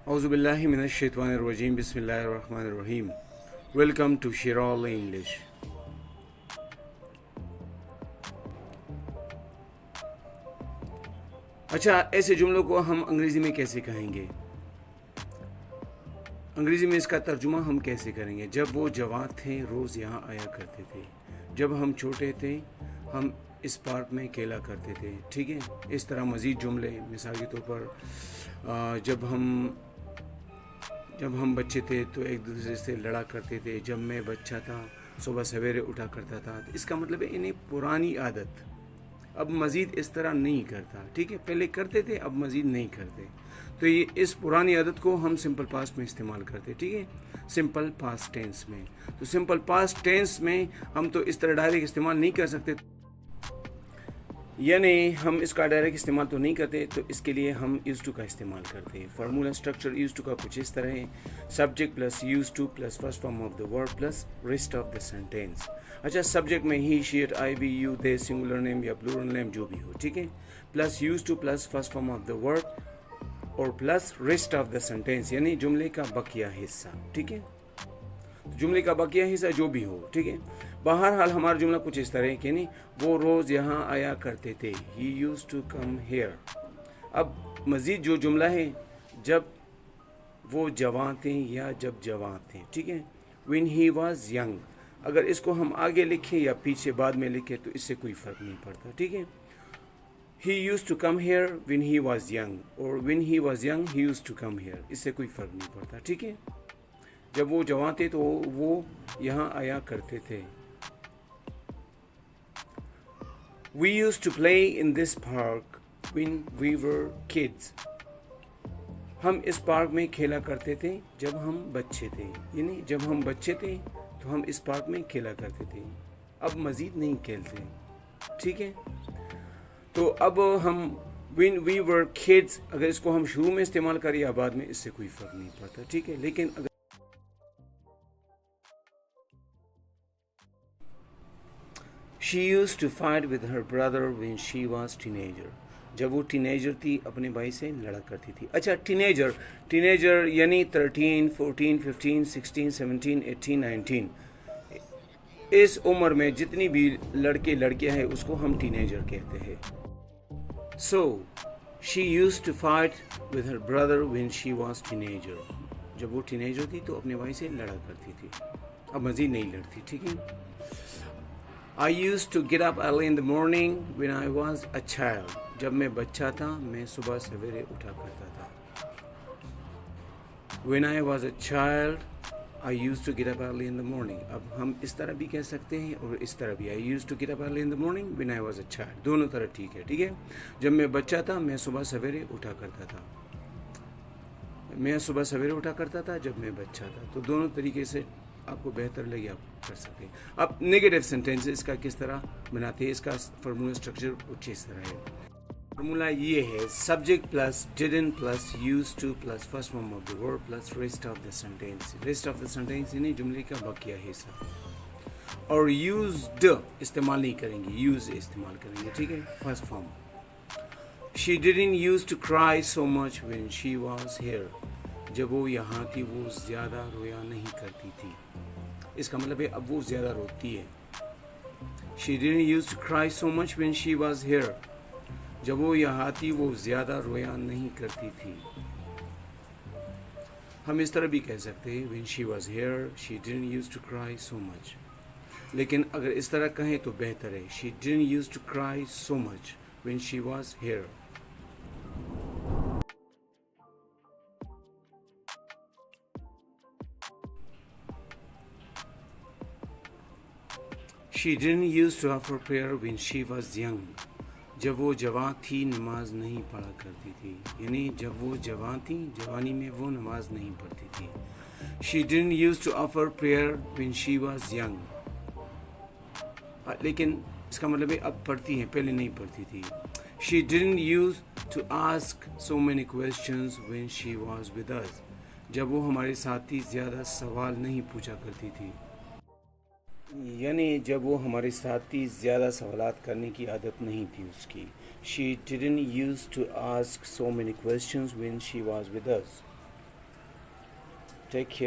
اعوذ باللہ من الشیطان الرجیم بسم اللہ الرحمن الرحیم. Welcome to Shiral English. اچھا، ایسے جملوں کو ہم انگریزی میں کیسے کہیں گے؟ انگریزی میں اس کا ترجمہ ہم کیسے کریں گے؟ جب وہ جوان تھے روز یہاں آیا کرتے تھے. جب ہم چھوٹے تھے ہم اس پارک میں کھیلا کرتے تھے. ٹھیک ہے، اس طرح مزید جملے مثال کے طور پر جب ہم بچے تھے تو ایک دوسرے سے لڑا کرتے تھے. جب میں بچہ تھا صبح سویرے اٹھا کرتا تھا. اس کا مطلب ہے انہیں پرانی عادت اب مزید اس طرح نہیں کرتا. ٹھیک ہے، پہلے کرتے تھے اب مزید نہیں کرتے. تو یہ اس پرانی عادت کو ہم سمپل پاسٹ میں استعمال کرتے. ٹھیک ہے، سمپل پاسٹ ٹینس میں. تو سمپل پاسٹ ٹینس میں ہم تو اس طرح ڈائریکٹ استعمال نہیں کر سکتے، یعنی ہم اس کا ڈائریکٹ استعمال تو نہیں کرتے. تو اس کے لیے ہم یوز ٹو کا استعمال کرتے ہیں. فارمولا اسٹرکچر یوز ٹو کا کچھ اس طرح ہے: subject plus use to plus first form of the word plus rest of the sentence. اچھا، سبجیکٹ میں he, she, it, I, we, you, they, singular name یا پلورل نیم جو بھی ہو. ٹھیک ہے، plus use to plus first form of the word اور plus rest of the sentence یعنی جملے کا بقیہ حصہ. ٹھیک ہے، جملے کا بقیہ حصہ جو بھی ہو. ٹھیک ہے، بہرحال ہمارا جملہ کچھ اس طرح ہے کہ نہیں، وہ روز یہاں آیا کرتے تھے. ہی یوز ٹو کم ہیئر. اب مزید جو جملہ ہے جب وہ جوان تھے یا جب جوان تھے. ٹھیک ہے، when he was young. اگر اس کو ہم آگے لکھیں یا پیچھے بعد میں لکھیں تو اس سے کوئی فرق نہیں پڑتا. ٹھیک ہے، he used to come here when he was young اور when he was young he used to come here. اس سے کوئی فرق نہیں پڑتا. ٹھیک ہے، جب وہ جوان تھے تو وہ یہاں آیا کرتے تھے. We used to play in this park when we were kids. ہم اس پارک میں کھیلا کرتے تھے جب ہم بچے تھے. یعنی جب ہم بچے تھے تو ہم اس پارک میں کھیلا کرتے تھے، اب مزید نہیں کھیلتے. ٹھیک ہے، تو اب ہم when we were kids اگر اس کو ہم شروع میں استعمال کریں یا بعد میں اس سے کوئی فرق نہیں پڑتا. ٹھیک ہے، لیکن اگر she used to fight with her brother when she was teenager. جب وہ ٹینیجر تھی اپنے بھائی سے لڑا کرتی تھی. اچھا، ٹینیجر یعنی 13, 14, 15, 16, 17, 18, 19. اس عمر میں جتنی بھی لڑکے لڑکیاں ہیں اس کو ہم ٹینیجر کہتے ہیں. So she used to fight with her brother when she was teenager. جب وہ ٹینیجر تھی تو اپنے بھائی سے لڑا کرتی تھی، اب مزید نہیں لڑتی. ٹھیک ہے، I used to get up early in the morning when I was a child. جب میں بچہ تھا میں صبح سویرے اٹھا کرتا تھا. When I was a child I used to get up early in the morning. اب ہم اس طرح بھی کہہ سکتے ہیں اور اس طرح بھی. I used to get up early in the morning when I was a child. دونوں طرح ٹھیک ہے. ٹھیک ہے، جب میں بچہ تھا میں صبح سویرے اٹھا کرتا تھا. میں صبح سویرے اٹھا کرتا تھا جب میں بچہ تھا. تو دونوں طریقے سے آپ کو بہتر لگے آپ کر سکتے ہیں. اب نیگیٹو سینٹینس اس کا کس طرح بناتے ہیں، اس کا فارمولا اسٹرکچر کچھ اس طرح ہے. فارمولا یہ ہے: subject plus didn't plus use to plus first form of the word plus rest of the sentence. Rest of the sentence یعنی جملے کا بقیہ حصہ. اور یوزڈ استعمال نہیں کریں گے، یوز استعمال کریں گے. ٹھیک ہے، first form. She didn't used to cry so much when she was here. جب وہ یہاں تھی وہ زیادہ رویا نہیں کرتی تھی. اس کا مطلب ہے اب وہ زیادہ روتی ہے. She didn't used to cry so much when she was here. جب وہ یہاں تھی وہ زیادہ رویا نہیں کرتی تھی. ہم اس طرح بھی کہہ سکتے ہیں when she was here she didn't used to cry so much. لیکن اگر اس طرح کہیں تو بہتر ہے: She didn't used to cry so much when she was here. She didn't used to offer prayer when she was young. جب وہ جوان تھی نماز نہیں پڑھا کرتی تھی. یعنی جب وہ جوان تھی جوانی میں وہ نماز نہیں پڑھتی تھی. She didn't used to offer prayer when she was young. لیکن اس کا مطلب ہے اب پڑھتی ہیں، پہلے نہیں پڑھتی تھی. She didn't used to ask so many questions when she was with us. جب وہ ہمارے ساتھ تھی زیادہ سوال نہیں پوچھا کرتی تھی. یعنی جب وہ ہمارے ساتھ تھی زیادہ سوالات کرنے کی عادت نہیں تھی اس کی. She didn't used to ask so many questions when she was with us. Take care.